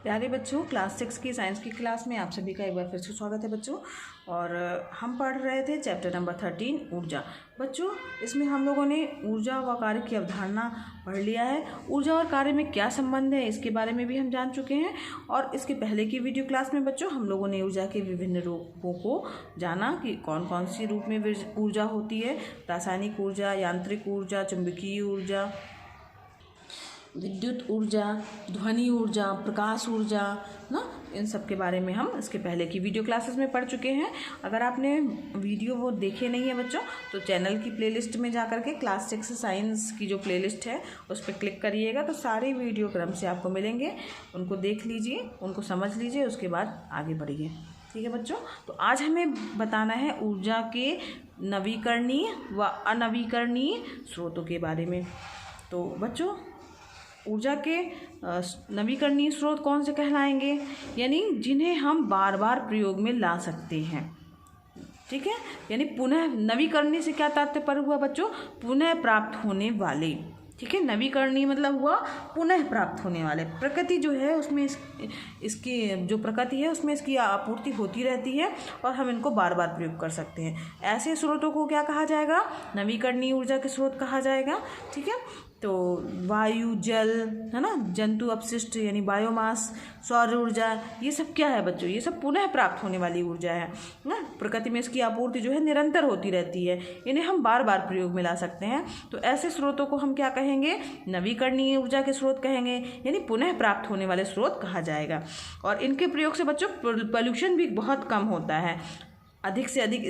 प्यारे बच्चों, क्लास 6 की साइंस की क्लास में आप सभी का एक बार फिर से स्वागत है बच्चों। और हम पढ़ रहे थे चैप्टर नंबर 13 ऊर्जा। बच्चों, इसमें हम लोगों ने ऊर्जा व कार्य की अवधारणा पढ़ लिया है। ऊर्जा और कार्य में क्या संबंध है इसके बारे में भी हम जान चुके हैं। और इसके पहले की वीडियो क्लास में बच्चों हम लोगों ने ऊर्जा के विभिन्न रूपों को जाना कि कौन कौन सी रूप में ऊर्जा होती है। रासायनिक ऊर्जा, यांत्रिक ऊर्जा, चुंबकीय ऊर्जा, विद्युत ऊर्जा, ध्वनि ऊर्जा, प्रकाश ऊर्जा ना, इन सब के बारे में हम इसके पहले की वीडियो क्लासेस में पढ़ चुके हैं। अगर आपने वीडियो वो देखे नहीं है बच्चों, तो चैनल की प्लेलिस्ट में जा कर के क्लास 6 साइंस की जो प्लेलिस्ट है उस पर क्लिक करिएगा तो सारे वीडियो क्रम से आपको मिलेंगे। उनको देख लीजिए, उनको समझ लीजिए, उसके बाद आगे बढ़िए। ठीक है बच्चों, तो आज हमें बताना है ऊर्जा के नवीकरणीय व अनवीकरणीय स्रोतों के बारे में। तो बच्चों, ऊर्जा के नवीकरणीय स्रोत कौन से कहलाएंगे, यानी जिन्हें हम बार बार प्रयोग में ला सकते हैं। ठीक है, यानी पुनः नवीकरणीय से क्या तात्पर्य हुआ बच्चों? पुनः प्राप्त होने वाले। ठीक है, नवीकरणीय मतलब हुआ पुनः प्राप्त होने वाले। प्रकृति जो है उसमें इसकी जो प्रकृति है उसमें इसकी आपूर्ति होती रहती है और हम इनको बार बार प्रयोग कर सकते हैं। ऐसे स्रोतों को क्या कहा जाएगा? नवीकरणीय ऊर्जा के स्रोत कहा जाएगा। ठीक है, तो वायु, जल, है ना, जंतु अपशिष्ट यानी बायोमास, सौर ऊर्जा, ये सब क्या है बच्चों? ये सब पुनः प्राप्त होने वाली ऊर्जा है ना। प्रकृति में इसकी आपूर्ति जो है निरंतर होती रहती है, इन्हें हम बार बार प्रयोग में ला सकते हैं। तो ऐसे स्रोतों को हम क्या कहेंगे? नवीकरणीय ऊर्जा के स्रोत कहेंगे, यानी पुनः प्राप्त होने वाले स्रोत कहा जाएगा। और इनके प्रयोग से बच्चों पॉल्यूशन भी बहुत कम होता है। अधिक से अधिक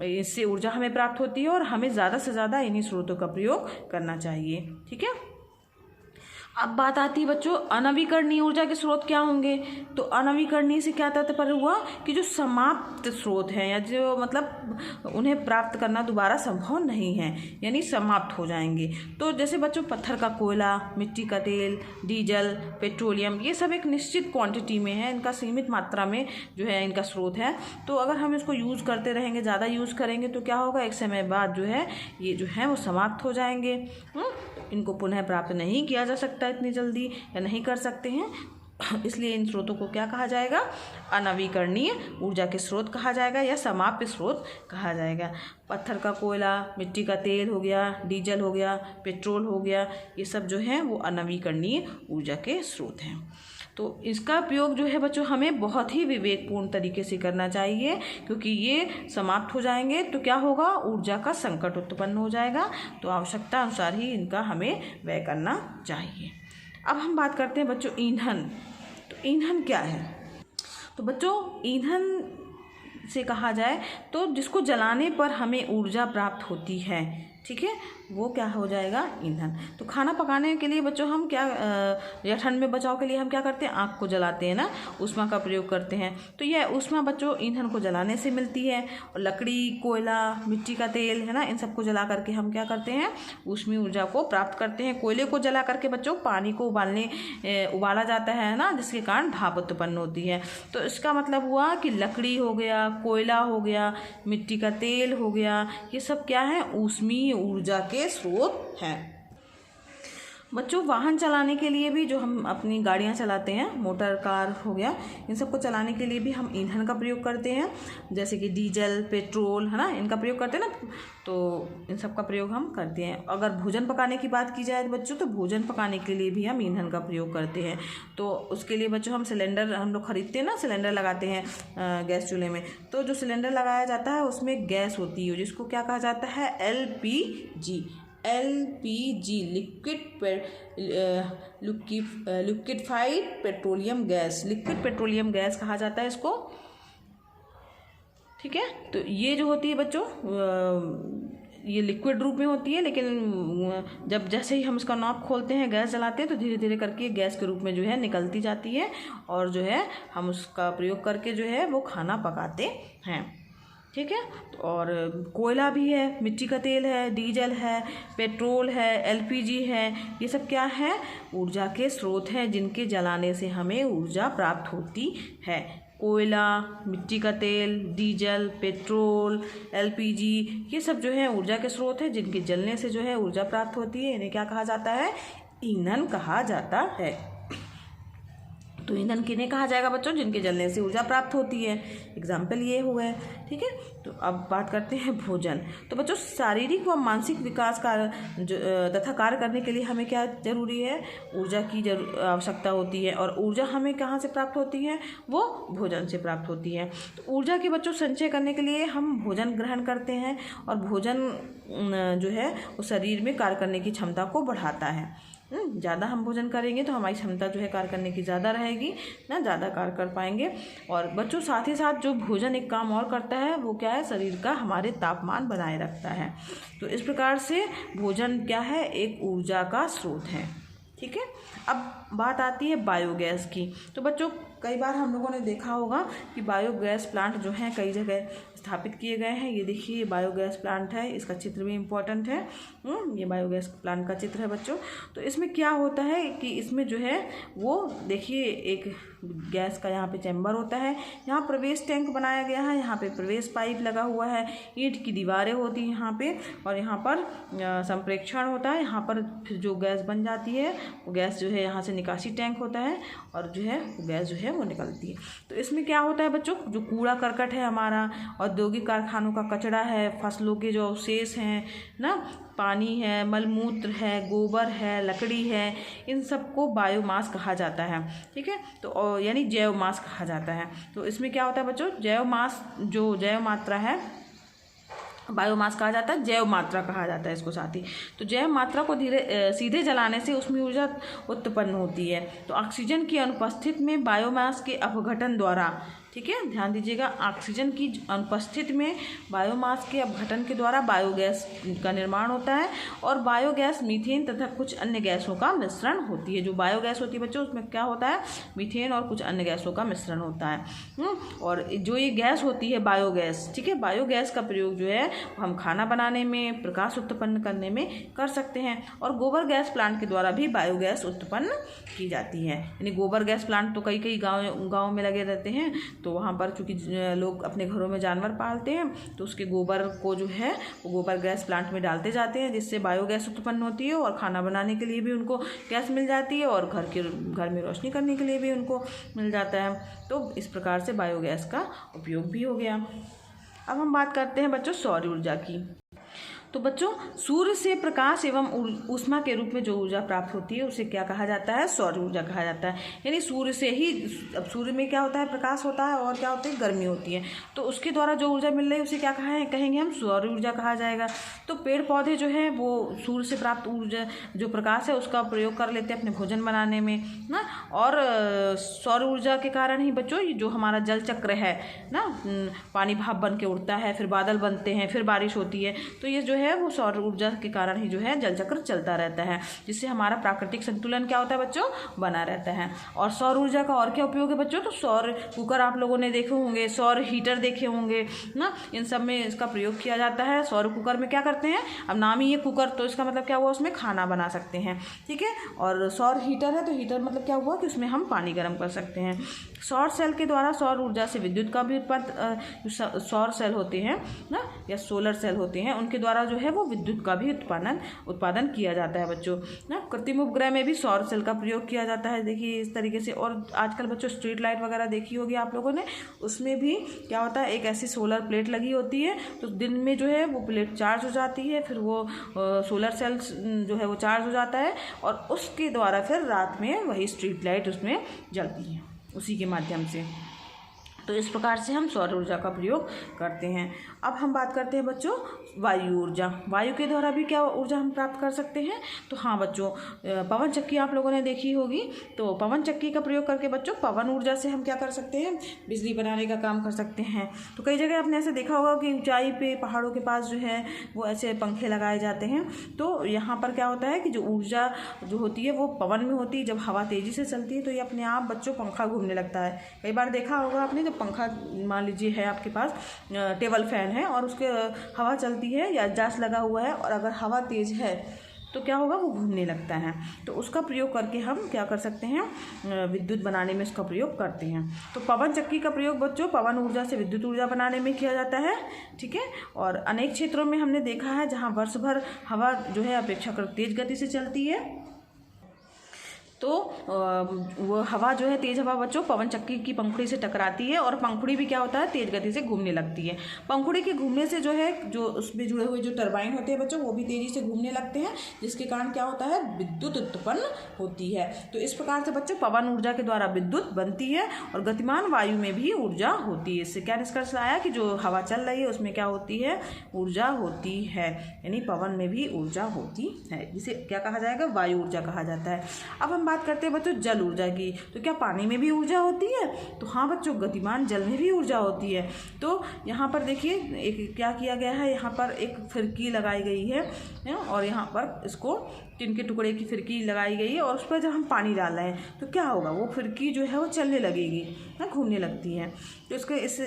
इससे ऊर्जा हमें प्राप्त होती है और हमें ज़्यादा से ज़्यादा इन्हीं स्रोतों का प्रयोग करना चाहिए। ठीक है, अब बात आती है बच्चों अनवीकरणीय ऊर्जा के स्रोत क्या होंगे। तो अनवीकरणीय से क्या तात्पर्य हुआ कि जो समाप्त स्रोत हैं या जो मतलब उन्हें प्राप्त करना दोबारा संभव नहीं है, यानी समाप्त हो जाएंगे। तो जैसे बच्चों पत्थर का कोयला, मिट्टी का तेल, डीजल, पेट्रोलियम, ये सब एक निश्चित क्वांटिटी में है, इनका सीमित मात्रा में जो है इनका स्रोत है। तो अगर हम इसको यूज़ करते रहेंगे, ज़्यादा यूज़ करेंगे तो क्या होगा? एक समय बाद जो है ये जो है वो समाप्त हो जाएंगे। इनको पुनः प्राप्त नहीं किया जा सकता इतनी जल्दी, या नहीं कर सकते हैं। इसलिए इन स्रोतों को क्या कहा जाएगा? अनवीकरणीय ऊर्जा के स्रोत कहा जाएगा या समाप्त स्रोत कहा जाएगा। पत्थर का कोयला, मिट्टी का तेल हो गया, डीजल हो गया, पेट्रोल हो गया, ये सब जो है वो अनवीकरणीय ऊर्जा के स्रोत हैं। तो इसका उपयोग जो है बच्चों हमें बहुत ही विवेकपूर्ण तरीके से करना चाहिए, क्योंकि ये समाप्त हो जाएंगे तो क्या होगा? ऊर्जा का संकट उत्पन्न हो जाएगा। तो आवश्यकता अनुसार ही इनका हमें व्यय करना चाहिए। अब हम बात करते हैं बच्चों ईंधन। तो ईंधन क्या है? तो बच्चों ईंधन से कहा जाए तो जिसको जलाने पर हमें ऊर्जा प्राप्त होती है, ठीक है, वो क्या हो जाएगा? ईंधन। तो खाना पकाने के लिए बच्चों हम क्या या ठंड में बचाव के लिए हम क्या करते हैं? आग को जलाते हैं ना, ऊष्मा का प्रयोग करते हैं। तो यह ऊष्मा बच्चों ईंधन को जलाने से मिलती है। और लकड़ी, कोयला, मिट्टी का तेल, है ना, इन सबको जला करके हम क्या करते हैं? ऊष्मीय ऊर्जा को प्राप्त करते हैं। कोयले को जला करके बच्चों पानी को उबाला जाता है ना, जिसके कारण भाप उत्पन्न होती है। तो इसका मतलब हुआ कि लकड़ी हो गया, कोयला हो गया, मिट्टी का तेल हो गया, ये सब क्या है? ऊष्मीय ऊर्जा के स्रोत हैं। बच्चों वाहन चलाने के लिए भी, जो हम अपनी गाड़ियां चलाते हैं, मोटर कार हो गया, इन सबको चलाने के लिए भी हम ईंधन का प्रयोग करते हैं, जैसे कि डीजल, पेट्रोल, है ना, इनका प्रयोग करते हैं ना। तो इन सब का प्रयोग हम करते हैं। अगर भोजन पकाने की बात की जाए बच्चों, तो भोजन पकाने के लिए भी हम ईंधन का प्रयोग करते हैं। तो उसके लिए बच्चों हम सिलेंडर, हम लोग खरीदते हैं ना, सिलेंडर लगाते हैं गैस चूल्हे में। तो जो सिलेंडर लगाया जाता है उसमें गैस होती है जिसको क्या कहा जाता है? LPG, liquefied petroleum gas, liquid petroleum gas कहा जाता है इसको। ठीक है, तो ये जो होती है बच्चों ये लिक्विड रूप में होती है, लेकिन जब जैसे ही हम इसका नॉब खोलते हैं, गैस जलाते हैं, तो धीरे धीरे करके गैस के रूप में जो है निकलती जाती है और जो है हम उसका प्रयोग करके जो है वो खाना पकाते हैं। ठीक है, और कोयला भी है, मिट्टी का तेल है, डीजल है, पेट्रोल है, LPG है, ये सब क्या है? ऊर्जा के स्रोत हैं जिनके जलाने से हमें ऊर्जा प्राप्त होती है। कोयला, मिट्टी का तेल, डीजल, पेट्रोल, LPG, ये सब जो है ऊर्जा के स्रोत हैं जिनके जलने से जो है ऊर्जा प्राप्त होती है। इन्हें क्या कहा जाता है? ईंधन कहा जाता है। तो ईंधन किन्हें कहा जाएगा बच्चों? जिनके जलने से ऊर्जा प्राप्त होती है। एग्जाम्पल ये हुआ है, ठीक है। तो अब बात करते हैं भोजन। तो बच्चों शारीरिक व मानसिक विकास तथा कार्य करने के लिए हमें क्या जरूरी है? ऊर्जा की आवश्यकता होती है। और ऊर्जा हमें कहाँ से प्राप्त होती है? वो भोजन से प्राप्त होती है। तो ऊर्जा के बच्चों संचय करने के लिए हम भोजन ग्रहण करते हैं, और भोजन जो है वो शरीर में कार्य करने की क्षमता को बढ़ाता है। ज़्यादा हम भोजन करेंगे तो हमारी क्षमता जो है कार्य करने की ज़्यादा रहेगी ना, ज़्यादा कार्य कर पाएंगे। और बच्चों साथ ही साथ जो भोजन एक काम और करता है वो क्या है? शरीर का हमारे तापमान बनाए रखता है। तो इस प्रकार से भोजन क्या है? एक ऊर्जा का स्रोत है, ठीक है। अब बात आती है बायोगैस की। तो बच्चों कई बार हम लोगों ने देखा होगा कि बायोगैस प्लांट जो हैं कई जगह स्थापित किए गए हैं। ये देखिए ये बायोगैस प्लांट है, इसका चित्र भी इम्पोर्टेंट है। ये बायोगैस प्लांट का चित्र है बच्चों। तो इसमें क्या होता है कि इसमें जो है वो देखिए एक गैस का यहाँ पे चैम्बर होता है, यहाँ प्रवेश टैंक बनाया गया है, यहाँ पे प्रवेश पाइप लगा हुआ है, ईंट की दीवारें होती हैं यहाँ पे, और यहाँ पर संप्रेक्षण होता है। यहाँ पर फिर जो गैस बन जाती है वो गैस जो है यहाँ से निकासी टैंक होता है, और जो है वो गैस जो है वो निकलती है। तो इसमें क्या होता है बच्चों? जो कूड़ा करकट है हमारा, औद्योगिक कारखानों का कचरा है, फसलों के जो अवशेष हैं ना, पानी है, मलमूत्र है, गोबर है, लकड़ी है, इन सबको बायोमास कहा जाता है, ठीक है। तो यानी जैव मास कहा जाता है। तो इसमें क्या होता है बच्चों? जैव मास जो जैव मात्रा है, बायोमास कहा जाता है, जैव मात्रा कहा जाता है इसको साथ ही। तो जैव मात्रा को सीधे जलाने से उसमें ऊर्जा उत्पन्न होती है। तो ऑक्सीजन की अनुपस्थिति में बायोमास के अपघटन द्वारा, ठीक है, ध्यान दीजिएगा, ऑक्सीजन की अनुपस्थिति में बायोमास के अपघटन के द्वारा बायोगैस का निर्माण होता है। और बायोगैस मीथेन तथा कुछ अन्य गैसों का मिश्रण होती है। जो बायोगैस होती है बच्चों उसमें क्या होता है? मीथेन और कुछ अन्य गैसों का मिश्रण होता है। और जो ये गैस होती है बायोगैस, ठीक है, बायोगैस का प्रयोग जो है हम खाना बनाने में, प्रकाश उत्पन्न करने में कर सकते हैं। और गोबर गैस प्लांट के द्वारा भी बायोगैस उत्पन्न की जाती है। यानी गोबर गैस प्लांट तो कई गाँव में लगे रहते हैं। तो वहाँ पर चूँकि लोग अपने घरों में जानवर पालते हैं तो उसके गोबर को जो है वो गोबर गैस प्लांट में डालते जाते हैं, जिससे बायोगैस उत्पन्न होती है और खाना बनाने के लिए भी उनको गैस मिल जाती है, और घर में रोशनी करने के लिए भी उनको मिल जाता है। तो इस प्रकार से बायोगैस का उपयोग भी हो गया। अब हम बात करते हैं बच्चों सौर ऊर्जा की। तो बच्चों सूर्य से प्रकाश एवं ऊष्मा के रूप में जो ऊर्जा प्राप्त होती है उसे क्या कहा जाता है? सौर ऊर्जा कहा जाता है। यानी सूर्य से ही, अब सूर्य में क्या होता है? प्रकाश होता है, और क्या होती है? गर्मी होती है। तो उसके द्वारा जो ऊर्जा मिल रही है उसे क्या कहेंगे हम? सौर ऊर्जा कहा जाएगा। तो पेड़ पौधे जो है वो सूर्य से प्राप्त ऊर्जा जो प्रकाश है उसका प्रयोग कर लेते हैं अपने भोजन बनाने में ना। और सौर ऊर्जा के कारण ही बच्चों जो हमारा जल चक्र है ना, पानी भाप बन के उड़ता है, फिर बादल बनते हैं, फिर बारिश होती है। तो ये जो है वो सौर ऊर्जा के कारण ही जो है जल चक्र चलता रहता है, जिससे हमारा प्राकृतिक संतुलन क्या होता है बच्चों? बना रहता है। और सौर ऊर्जा का और क्या उपयोग है बच्चों? तो सौर कुकर आप लोगों ने देखे होंगे, सौर हीटर देखे होंगे ना, इन सब में इसका प्रयोग किया जाता है। सौर कुकर में क्या करते हैं? अब नाम ही है कुकर, तो इसका मतलब क्या हुआ? उसमें खाना बना सकते हैं, ठीक है। और सौर हीटर है तो हीटर मतलब क्या हुआ कि उसमें हम पानी गर्म कर सकते हैं। सौर सेल के द्वारा सौर ऊर्जा से विद्युत का भी सौर सेल होते हैं ना, या सोलर सेल होते हैं, उनके द्वारा जो है वो विद्युत का भी उत्पादन किया जाता है बच्चों ना। कृत्रिम उपग्रह में भी सौर सेल का प्रयोग किया जाता है, देखिए इस तरीके से। और आजकल बच्चों स्ट्रीट लाइट वगैरह देखी होगी आप लोगों ने, उसमें भी क्या होता है? एक ऐसी सोलर प्लेट लगी होती है, तो दिन में जो है वो प्लेट चार्ज हो जाती है, फिर वो सोलर सेल जो है वो चार्ज हो जाता है, और उसके द्वारा फिर रात में वही स्ट्रीट लाइट उसमें जलती है उसी के माध्यम से। तो इस प्रकार से हम सौर ऊर्जा का प्रयोग करते हैं। अब हम बात करते हैं बच्चों वायु ऊर्जा। वायु के द्वारा भी क्या ऊर्जा हम प्राप्त कर सकते हैं? तो हाँ बच्चों, पवन चक्की आप लोगों ने देखी होगी। तो पवन चक्की का प्रयोग करके बच्चों पवन ऊर्जा से हम क्या कर सकते हैं? बिजली बनाने का काम कर सकते हैं। तो कई जगह आपने ऐसे देखा होगा कि ऊंचाई पे पहाड़ों के पास जो है वो ऐसे पंखे लगाए जाते हैं। तो यहाँ पर क्या होता है कि जो ऊर्जा जो होती है वो पवन में होती है। जब हवा तेज़ी से चलती है तो ये अपने आप बच्चों पंखा घूमने लगता है। कई बार देखा होगा आपने, जब पंखा मान लीजिए है आपके पास, टेबल फैन है और उसके हवा चलती है या एग्जॉस्ट लगा हुआ है, और अगर हवा तेज़ है तो क्या होगा? वो घूमने लगता है। तो उसका प्रयोग करके हम क्या कर सकते हैं? विद्युत बनाने में इसका प्रयोग करते हैं। तो पवन चक्की का प्रयोग बच्चों पवन ऊर्जा से विद्युत ऊर्जा बनाने में किया जाता है, ठीक है। और अनेक क्षेत्रों में हमने देखा है जहाँ वर्ष भर हवा जो है अपेक्षाकृत तेज गति से चलती है, तो वो हवा जो है, तेज़ हवा बच्चों पवन चक्की की पंखुड़ी से टकराती है और पंखुड़ी भी क्या होता है, तेज गति से घूमने लगती है। पंखुड़ी के घूमने से जो है, जो उसमें जुड़े हुए जो टरबाइन होते हैं बच्चों, वो भी तेज़ी से घूमने लगते हैं, जिसके कारण क्या होता है, विद्युत उत्पन्न होती है। तो इस प्रकार से बच्चों पवन ऊर्जा के द्वारा विद्युत बनती है और गतिमान वायु में भी ऊर्जा होती है। इससे क्या निष्कर्ष आया कि जो हवा चल रही है उसमें क्या होती है, ऊर्जा होती है, यानी पवन में भी ऊर्जा होती है, जिसे क्या कहा जाएगा, वायु ऊर्जा कहा जाता है। अब हम बात करते हैं बच्चों जल ऊर्जा की। तो क्या पानी में भी ऊर्जा होती है? तो हाँ बच्चों, गतिमान जल में भी ऊर्जा होती है। तो यहाँ पर देखिए एक क्या किया गया है, यहाँ पर एक फिरकी लगाई गई है और यहाँ पर इसको टिन के टुकड़े की फिरकी लगाई गई है और उस पर जब हम पानी डाल रहे हैं तो क्या होगा, वो फिरकी जो है वो चलने लगेगी ना, घूमने लगती है। तो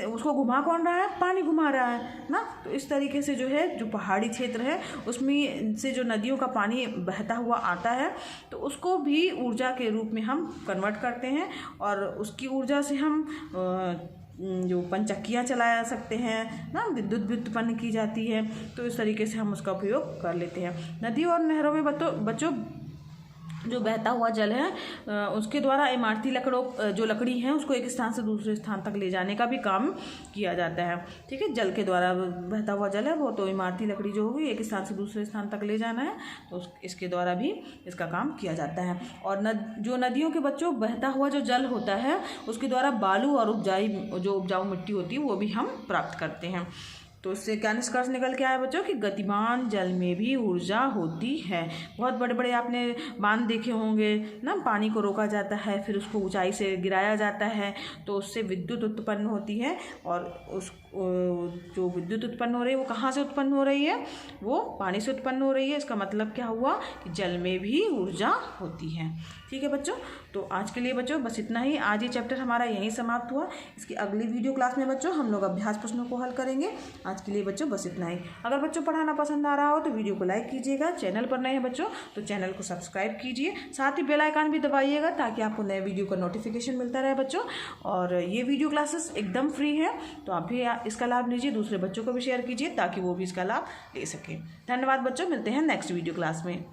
उसको घुमा कौन रहा है, पानी घुमा रहा है ना। तो इस तरीके से जो है, जो पहाड़ी क्षेत्र है उसमें से जो नदियों का पानी बहता हुआ आता है तो उसको भी ऊर्जा के रूप में हम कन्वर्ट करते हैं और उसकी ऊर्जा से हम जो पंचक्कियाँ चलाया सकते हैं ना, विद्युत भी उत्पन्न की जाती है। तो इस तरीके से हम उसका उपयोग कर लेते हैं। नदियों और नहरों में बच्चों जो बहता हुआ जल है उसके द्वारा इमारती जो लकड़ी है उसको एक स्थान से दूसरे स्थान तक ले जाने का भी काम किया जाता है। ठीक है, जल के द्वारा बहता हुआ जल है वो तो इमारती लकड़ी जो होगी एक स्थान से दूसरे स्थान तक ले जाना है, तो इसके द्वारा भी इसका काम किया जाता है। और जो नदियों के बच्चों बहता हुआ जो जल होता है उसके द्वारा बालू और उपजाऊ मिट्टी होती है वो भी हम प्राप्त करते हैं। तो इससे क्या निष्कर्ष निकल के आया बच्चों कि गतिमान जल में भी ऊर्जा होती है। बहुत बड़े बड़े आपने बांध देखे होंगे ना, पानी को रोका जाता है फिर उसको ऊंचाई से गिराया जाता है तो उससे विद्युत उत्पन्न होती है और उस जो विद्युत उत्पन्न हो रही है वो कहाँ से उत्पन्न हो रही है, वो पानी से उत्पन्न हो रही है। इसका मतलब क्या हुआ कि जल में भी ऊर्जा होती है। ठीक है बच्चों, तो आज के लिए बच्चों बस इतना ही। आज ये चैप्टर हमारा यहीं समाप्त हुआ। इसकी अगली वीडियो क्लास में बच्चों हम लोग अभ्यास प्रश्नों को हल करेंगे। आज के लिए बच्चों बस इतना ही। अगर बच्चों पढ़ाना पसंद आ रहा हो तो वीडियो को लाइक कीजिएगा। चैनल पर नए हैं बच्चों तो चैनल को सब्सक्राइब कीजिए, साथ ही बेल आइकन भी दबाइएगा ताकि आपको नए वीडियो का नोटिफिकेशन मिलता रहे बच्चों। और ये वीडियो क्लासेस एकदम फ्री है तो आप भी इसका लाभ लीजिए, दूसरे बच्चों को भी शेयर कीजिए ताकि वो भी इसका लाभ ले सकें। धन्यवाद बच्चों, मिलते हैं नेक्स्ट वीडियो क्लास में।